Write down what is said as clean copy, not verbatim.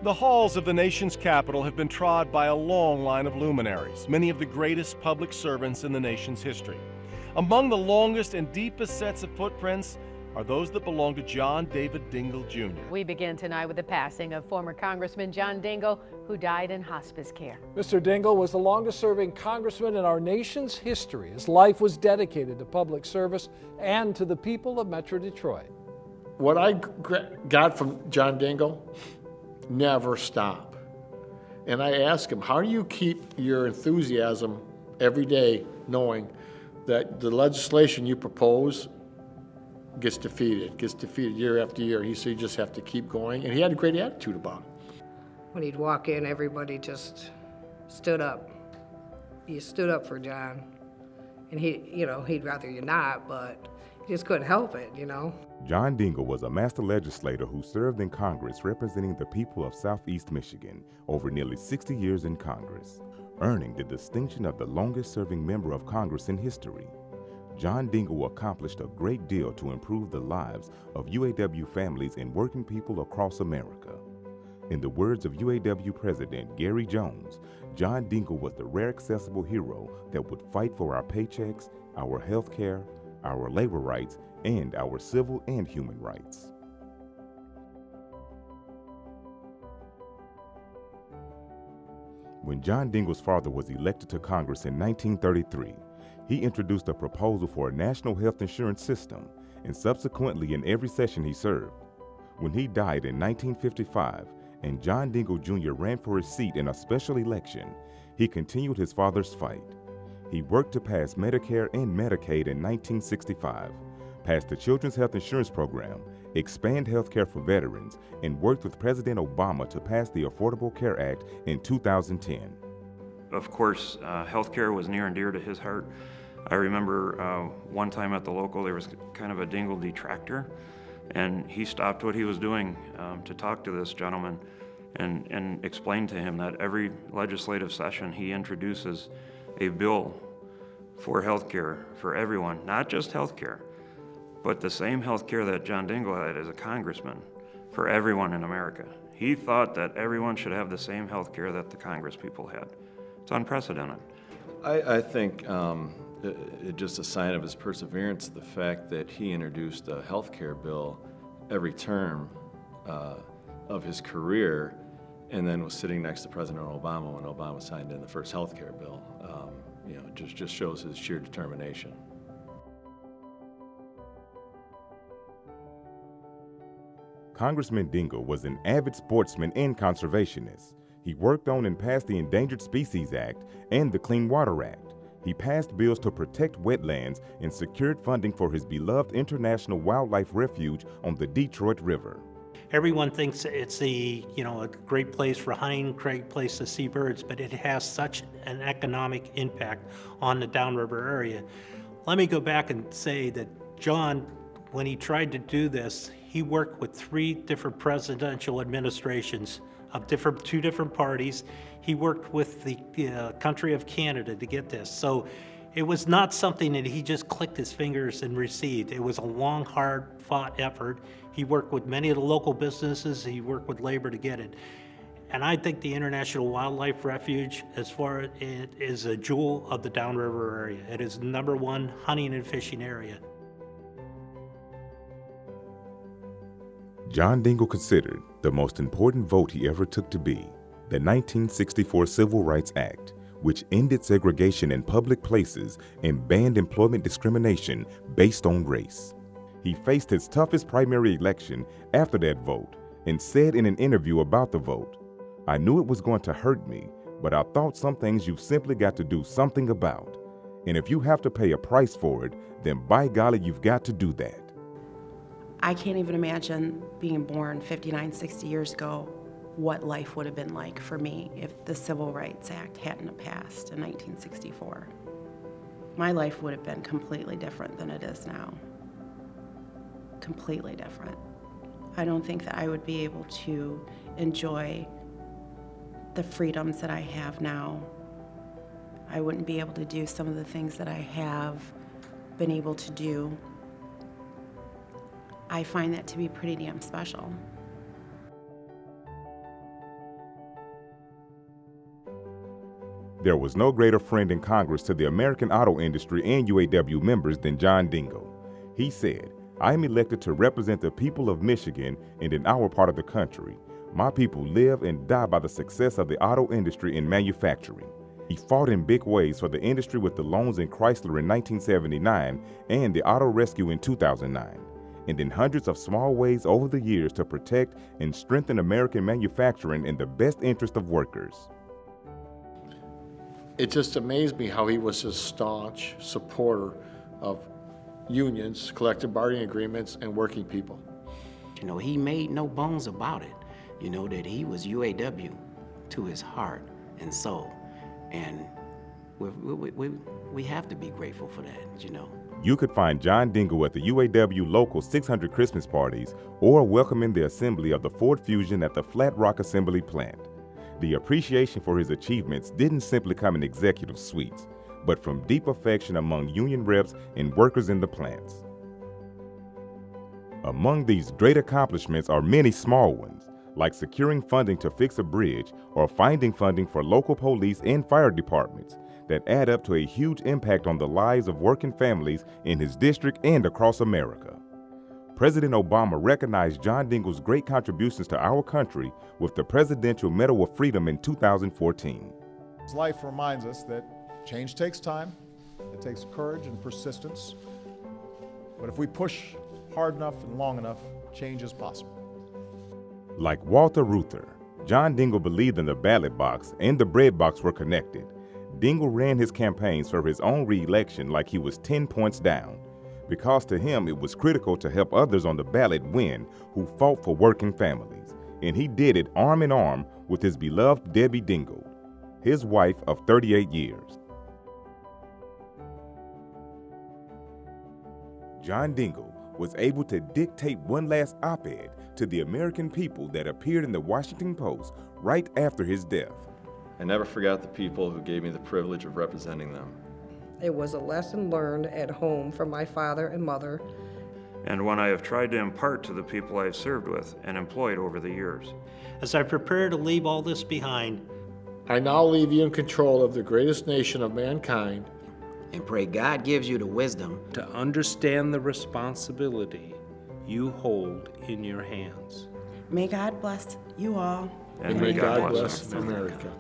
The halls of the nation's capital have been trod by a long line of luminaries, many of the greatest public servants in the nation's history. Among the longest and deepest sets of footprints are those that belong to John David Dingell Jr. We begin tonight with the passing of former Congressman John Dingell, who died in hospice care. Mr. Dingell was the longest-serving congressman in our nation's history. His life was dedicated to public service and to the people of Metro Detroit. What I got from John Dingell, never stop. And I asked him, how do you keep your enthusiasm every day knowing that the legislation you propose gets defeated year after year? He said, you just have to keep going. And he had a great attitude about it. When he'd walk in, everybody just stood up. You stood up for John. And he'd rather you not, but he just couldn't help it, John Dingell was a master legislator who served in Congress representing the people of Southeast Michigan over nearly 60 years in Congress, earning the distinction of the longest-serving member of Congress in history. John Dingell accomplished a great deal to improve the lives of UAW families and working people across America. In the words of UAW President Gary Jones, John Dingell was the rare accessible hero that would fight for our paychecks, our health care, our labor rights, and our civil and human rights. When John Dingell's father was elected to Congress in 1933, he introduced a proposal for a national health insurance system, and subsequently in every session he served. When he died in 1955 and John Dingell Jr. ran for his seat in a special election, he continued his father's fight. He worked to pass Medicare and Medicaid in 1965, passed the Children's Health Insurance Program, expand health care for veterans, and worked with President Obama to pass the Affordable Care Act in 2010. Of course, healthcare was near and dear to his heart. I remember one time at the local, there was kind of a Dingell detractor, and he stopped what he was doing to talk to this gentleman and explain to him that every legislative session he introduces a bill for healthcare for everyone, not just healthcare, but the same healthcare that John Dingell had as a congressman for everyone in America. He thought that everyone should have the same healthcare that the Congress people had. It's unprecedented. I think it's just a sign of his perseverance, the fact that he introduced a health care bill every term of his career, and then was sitting next to President Obama when Obama signed in the first health care bill. Just shows his sheer determination. Congressman Dingell was an avid sportsman and conservationist. He worked on and passed the Endangered Species Act and the Clean Water Act. He passed bills to protect wetlands and secured funding for his beloved International Wildlife Refuge on the Detroit River. Everyone thinks it's a great place for hunting, great place to see birds, but it has such an economic impact on the downriver area. Let me go back and say that John, when he tried to do this, he worked with 3 different presidential administrations of two different parties. He worked with the country of Canada to get this. So it was not something that he just clicked his fingers and received. It was a long, hard-fought effort. He worked with many of the local businesses. He worked with labor to get it. And I think the International Wildlife Refuge, as far as it is a jewel of the downriver area. It is the #1 hunting and fishing area. John Dingell considered the most important vote he ever took to be the 1964 Civil Rights Act, which ended segregation in public places and banned employment discrimination based on race. He faced his toughest primary election after that vote and said in an interview about the vote, "I knew it was going to hurt me, but I thought some things you've simply got to do something about. And if you have to pay a price for it, then by golly, you've got to do that." I can't even imagine being born 59, 60 years ago, what life would have been like for me if the Civil Rights Act hadn't passed in 1964. My life would have been completely different than it is now. Completely different. I don't think that I would be able to enjoy the freedoms that I have now. I wouldn't be able to do some of the things that I have been able to do. I find that to be pretty damn special. There was no greater friend in Congress to the American auto industry and UAW members than John Dingell. He said, "I am elected to represent the people of Michigan and in our part of the country. My people live and die by the success of the auto industry and manufacturing." He fought in big ways for the industry with the loans in Chrysler in 1979 and the auto rescue in 2009, and in hundreds of small ways over the years to protect and strengthen American manufacturing in the best interest of workers. It just amazed me how he was a staunch supporter of unions, collective bargaining agreements, and working people. You know, he made no bones about it, you know, that he was UAW to his heart and soul. And we have to be grateful for that, you know. You could find John Dingell at the UAW Local 600 Christmas parties or welcoming the assembly of the Ford Fusion at the Flat Rock Assembly Plant. The appreciation for his achievements didn't simply come in executive suites, but from deep affection among union reps and workers in the plants. Among these great accomplishments are many small ones, like securing funding to fix a bridge or finding funding for local police and fire departments that add up to a huge impact on the lives of working families in his district and across America. President Obama recognized John Dingell's great contributions to our country with the Presidential Medal of Freedom in 2014. His life reminds us that change takes time, it takes courage and persistence, but if we push hard enough and long enough, change is possible. Like Walter Reuther, John Dingell believed in the ballot box and the bread box were connected. Dingell ran his campaigns for his own re-election like he was 10 points down, because to him it was critical to help others on the ballot win who fought for working families. And he did it arm in arm with his beloved Debbie Dingell, his wife of 38 years. John Dingell was able to dictate one last op-ed to the American people that appeared in the Washington Post right after his death. I never forgot the people who gave me the privilege of representing them. It was a lesson learned at home from my father and mother. And one I have tried to impart to the people I have served with and employed over the years. As I prepare to leave all this behind, I now leave you in control of the greatest nation of mankind. And pray God gives you the wisdom to understand the responsibility you hold in your hands. May God bless you all. And may God bless America.